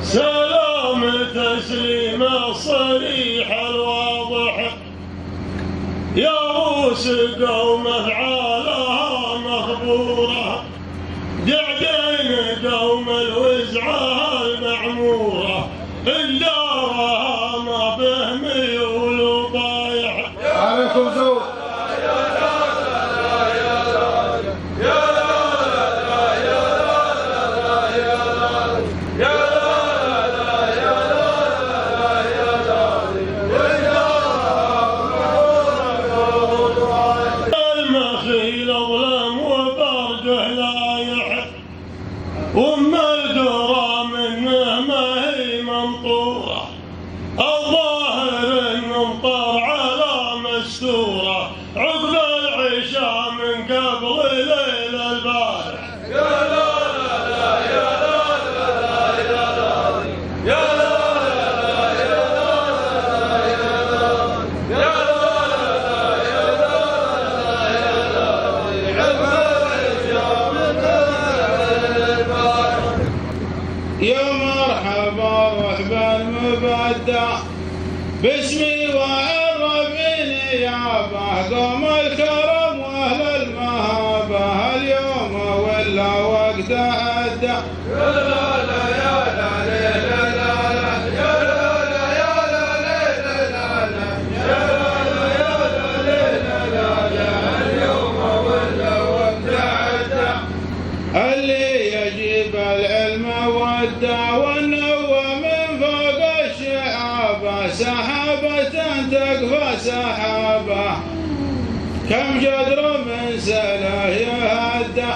سلام تسليم الصريح الواضح يا روس قوم افعالها مخبوره قاعدين قوم الوزعه المعموره الدارها ما به ميول وطايح. عليكم زود. وأم القرى منه ما هي منطورة الظاهر الممطر على مستورة عقب العشاء من قبل ليل البارح. يا لا لا يا لا لا يا لا يا لا لا يا لا يا لا يا يا مرحبا رحبا المبدع باسمي وعرفيني يابه قوم الكرم واهل المهابه اليوم ولا وقت عدى. يا لا لا يا لا لا لا لا يا لا لا يا لا لا لا لا يا لا يا لا لا لا اليوم ولا وقت عدى. اللي يجيب العلم والنوى من فوق الشعابة سحابة تكفى سحابة كم جدر من سله يهدى.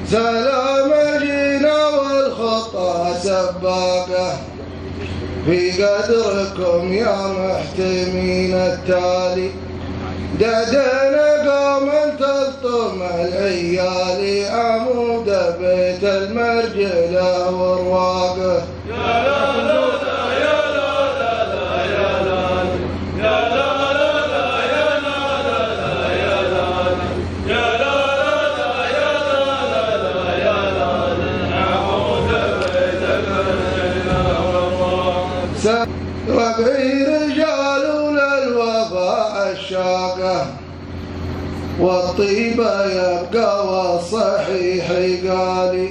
سلام الجينا والخطى سباقة في قدركم يا محتمين التالي دعدنا قوم تلطم العيال عمود بيت المرجلة ورواقه. يا لا لا يا لا لا يا لا يا لا لا يا لا لا يا لا يا لا يا لا عمود بيت المرجلة ورواقه. ربعي رجال للوفاء الشاقة والطيبة يبقى والصحيح قالي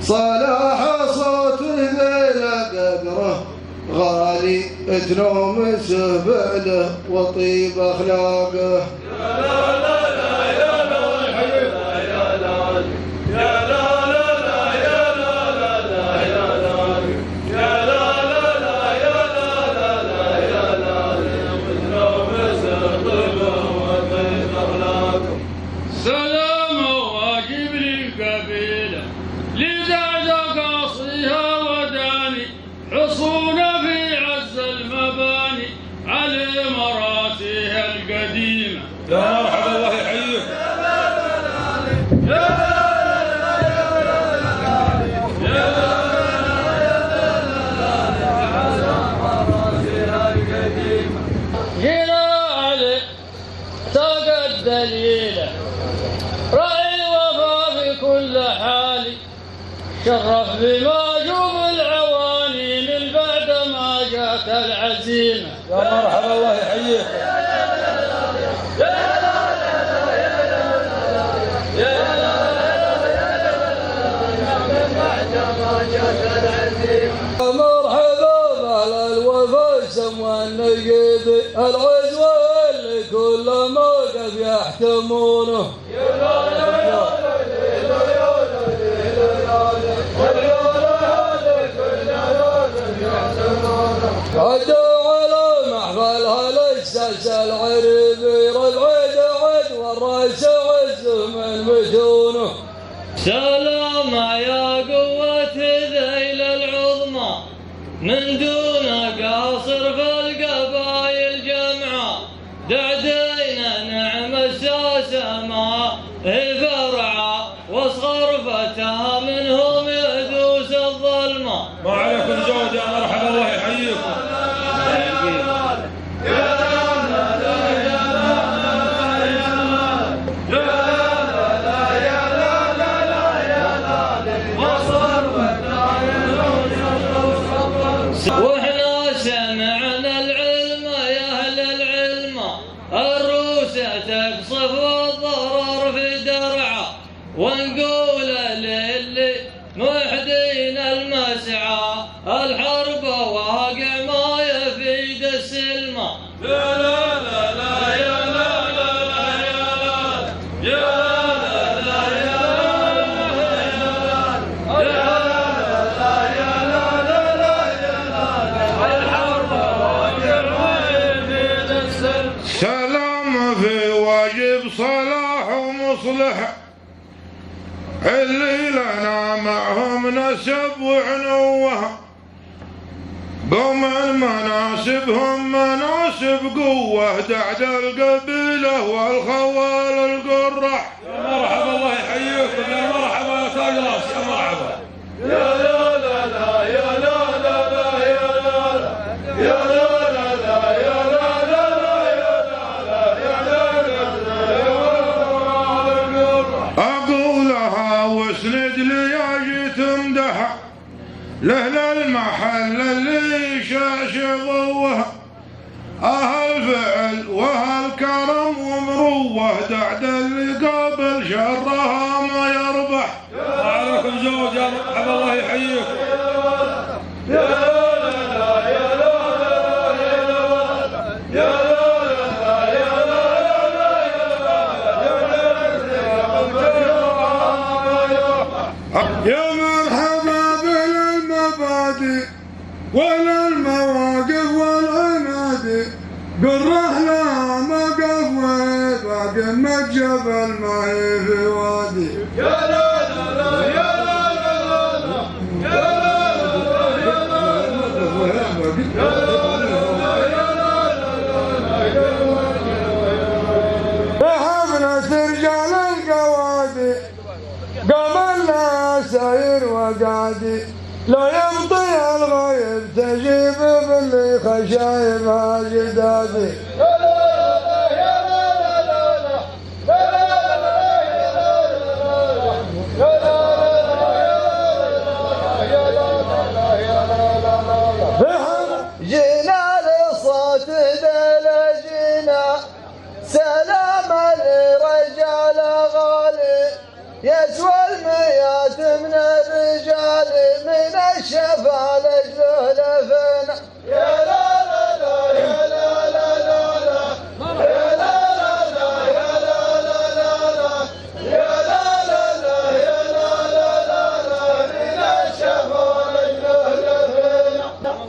صلاح صوته ذيل قدره غالي تنوم سبله وطيب اخلاقه. يا لا لا يا لا يا لا يا لا سلام واجب للقبيلة لزعز قاصيها وداني حصون في عز المباني على مراسيها القديمة. يا مرحبا الله يحييك. جينا علي تلقى الدليلة رأي الوفا في كل حال شرف بما جوب العواني من بعد ما جات العزيمة. يا مرحبا الله يحييك. مرحبا على الوفا سمى النقيب العزوة اللي كل موقف يحتمونه. عدوا على محفلها لسس العريبي ربعد عد والراس عز من متونه. سلام يا قوة ذيل العظمى من دون قاصر في القبائل جمعا دعدينا نعم الساسة ما هي فرعا واصغر فتها منهم يدوس الظلمة. ما عليكم زود. يا مرحبا الله يحييكم. واحنا سمعنا العلم يا اهل العلم، الروسة تقصف والضرر في درعه، ونقول للي موحدين المسعى الحرب واقع ما يفيد السلمى. لا لا لا لا يا لا لا لا يا لا يا لا لا يا سلام في واجب صلاح ومصلح، اللي لنا معهم نسب وعنوه، قوم مناسبهم مناسب قوة دعد القبيلة والخوال القرح. يا مرحبا الله يحييكم، يا مرحبا يا تاج راس، يا مرحبا. يا لا لا لا يا لا لا لا يا لا لا يا لا لا لا يا لا لا لا يا لا لا يا أقولها واسند لي يا تمدح لأهل المحل اللي شاشضوه، أهل فعل وأهل كرم ومروه دعد اللي قابل شرها ما يربح. عليكم زود يا مرحبا الله يحييكم. يا لا لا يا لا لا يا لا يا لا يا يا مرحبا بالمبادئ وللمواقف والعنادي، قرح لها مقف باقي متجبل ما هي في وادي. يا لا لا لا يا لا لا لا يا لا لا يا حفلة رجال القوادي قام الناس ساير وقادي، لا يمضي الغيب تجيب باللي خشايبها جدادي. جينا لصوت ذل جينا سلام لرجال غالي، يسوى الميات من الرجال من الشفا لجله لفنا. يا لا لا لا يا لا لا لا لا يا لا لا لا يا لا لا لا يا لا لا لا يا لا لا لا من الشفا لجله لفنا.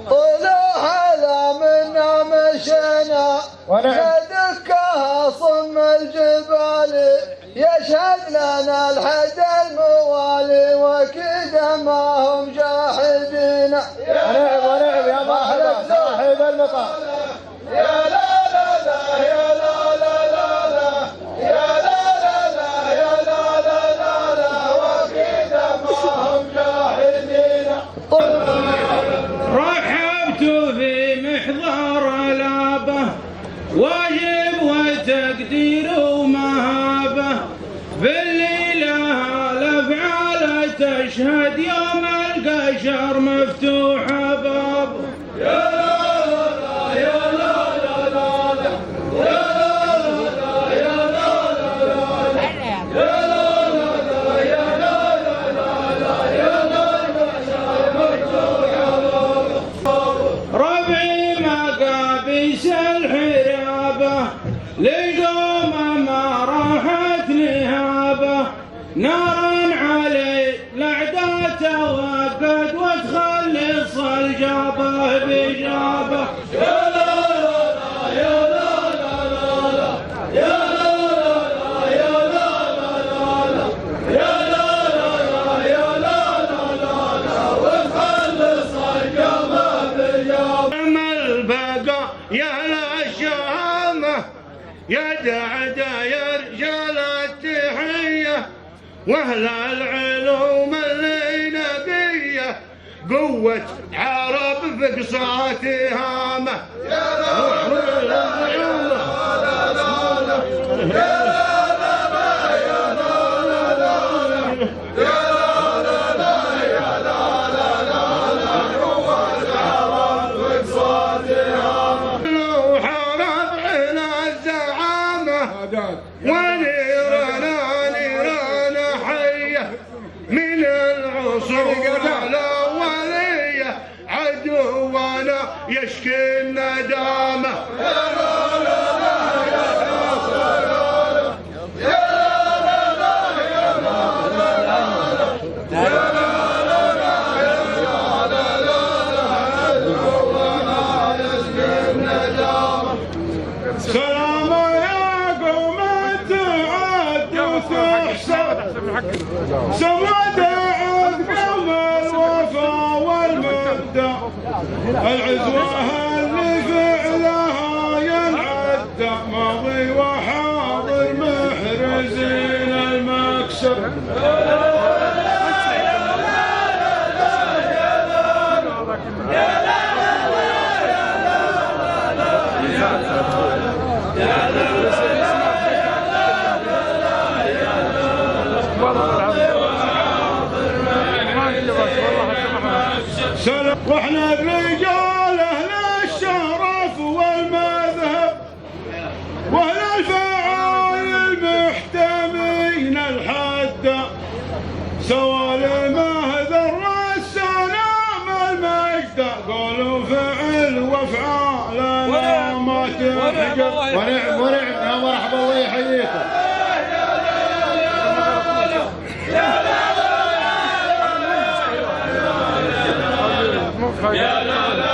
طلوع لا منا مشينا ندكها صم الجبال، يشهد لنا الحد الموالي وكذا ما هم جاحدين. ونعم يا مرحبا صاحب المقام. يا لا لا لا يا لا لا لا لا يا لا لا لا يا لا لا لا لا وكذا ما هم جاحدين. رحبت في محضر الابه واجب وتقدير ومهابه، بالليله الافعال تشهد يوم القشر مفتوح بابه. يا لا لا يا لا لا لا يا لا لا يا لا لا يا لا لا يا لا لا يا ربعي مقابيس الحرابه لقوم ما راحت نهابه، نار علي الاعداء توقد وتخلص الجابه بجابه. يا لا لا يا لا لا يا لا لا يا لا لا يا لا لا يا لا لا وتخلص الجابه بجابه. البقاء يا اهل الشهامه يا دعدا يا رجال التحيه، واهل العلوم اللي نبيه قوة عرب في قصات هامه. يا لا لا يا لا لا يا لا لا يشكي الندامة. سلامة يا قوم تعد وتحسن سمد عقب الوفا والمبدأ العزوة اللي فعلها ينعد ماضي وحاضر محرزين المكسب. واحنا الرجال اهل الشرف والمذهب واهل الفعايل محتمين الحد سوالمه ذر السلام المجد قول فعل وافعالنا ما تحجب. ونعم ونعم يا مرحبا الله يحييكم. يا لا لا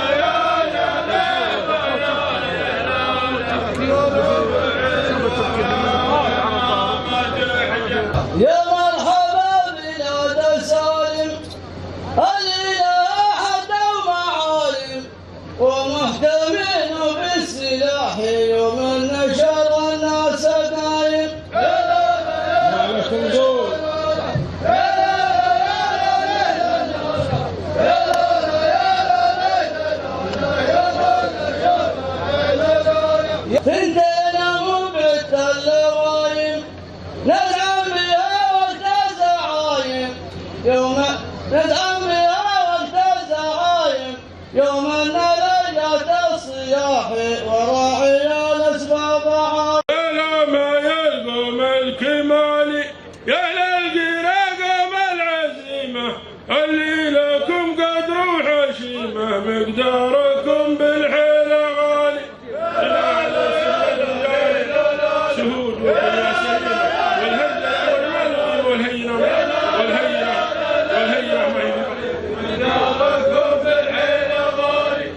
يا مرحبا بنادى سالم الإله حتى ومعالم ومهتمين بالسلاح يوم النشر الناس قايم. يا لا لا ثنتين مبت اللوايم ندعم بها وقت الزعايم يوم ندعم بها وقت الزعايم يوم ليلة الصياح وراعي الأسباب عام. يا ما يلقم الكمال يا للقراقم العزيمة اللي لكم قدر وحشيمة مقداركم بالحيل غالي. شهود والهيرة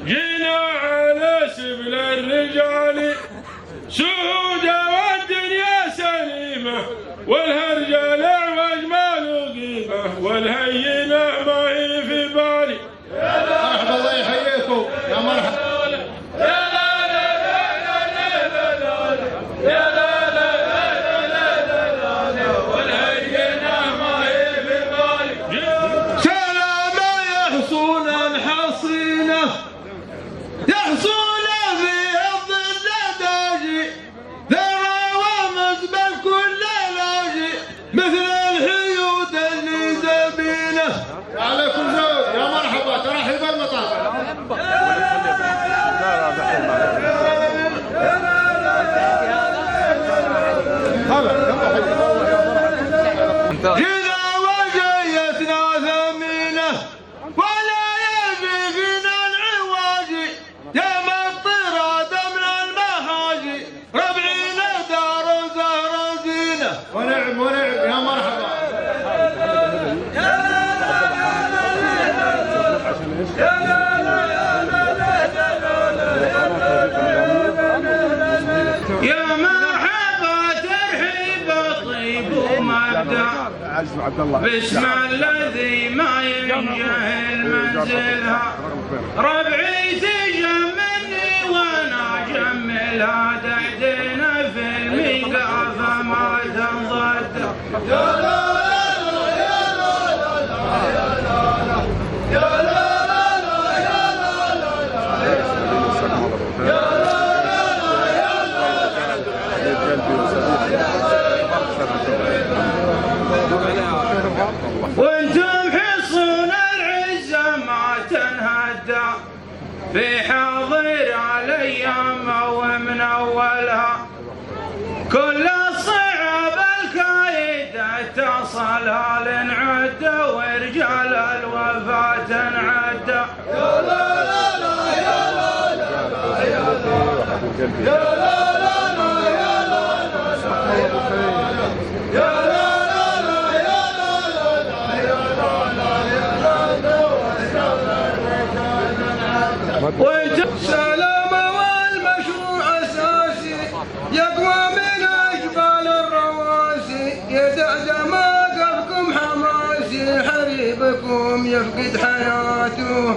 جينا على سبل الرجال شهودا والدنيا سليمة والهرجة الأعوج ما له قيمة والهينة ما هي في بالي. مرحبا الله يحييكم يا مرحبا. يحصون في الظل داجي ذرى ومزبل كل لاجي مثل الحيوط اللي زبينه. عليكم زود يا مرحبا ترحيب المطار. إذا وجيتنا ثمينه ولا يجي فينا العواجي يا مطراد من المحاجي ربعينا دار زهر زينه. ونعم ونعم يا مرحبا. يا مرحبا ترحيب طيب ومبدأ باسم الذي ما ينجهل منزلها ربعي تجملني وانا اجملها تحدينا في الميقاف ما تنضد. وانتم حصون العزة ما تنهدى في حاضر الايام ومن اولها كل الصعب الكايدة تصلها لنعد ورجال الوفاة نعد. يا لا لا لا يا لا سلام والمشروع اساسي يقوى من اجبال الرواسي يدعم قفكم حماسي حريبكم يفقد حياته.